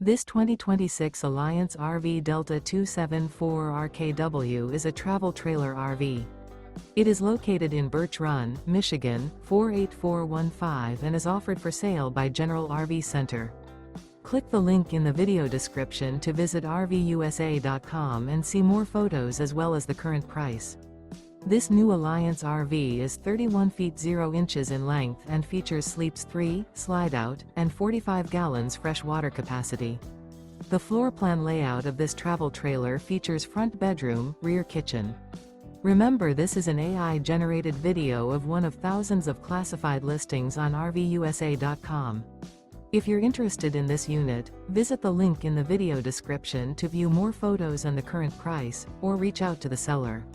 This 2026 Alliance RV Delta 274RKW is a travel trailer RV. It is located in Birch Run, Michigan, 48415 and is offered for sale by General RV Center. Click the link in the video description to visit RVUSA.com and see more photos as well as the current price. This new Alliance RV is 31 feet 0 inches in length and features sleeps 3, Slideout, and 45 gallons fresh water capacity. The floor plan layout of this travel trailer features front bedroom, rear kitchen. Remember, this is an AI-generated video of one of thousands of classified listings on RVUSA.com. If you're interested in this unit, visit the link in the video description to view more photos and the current price, or reach out to the seller.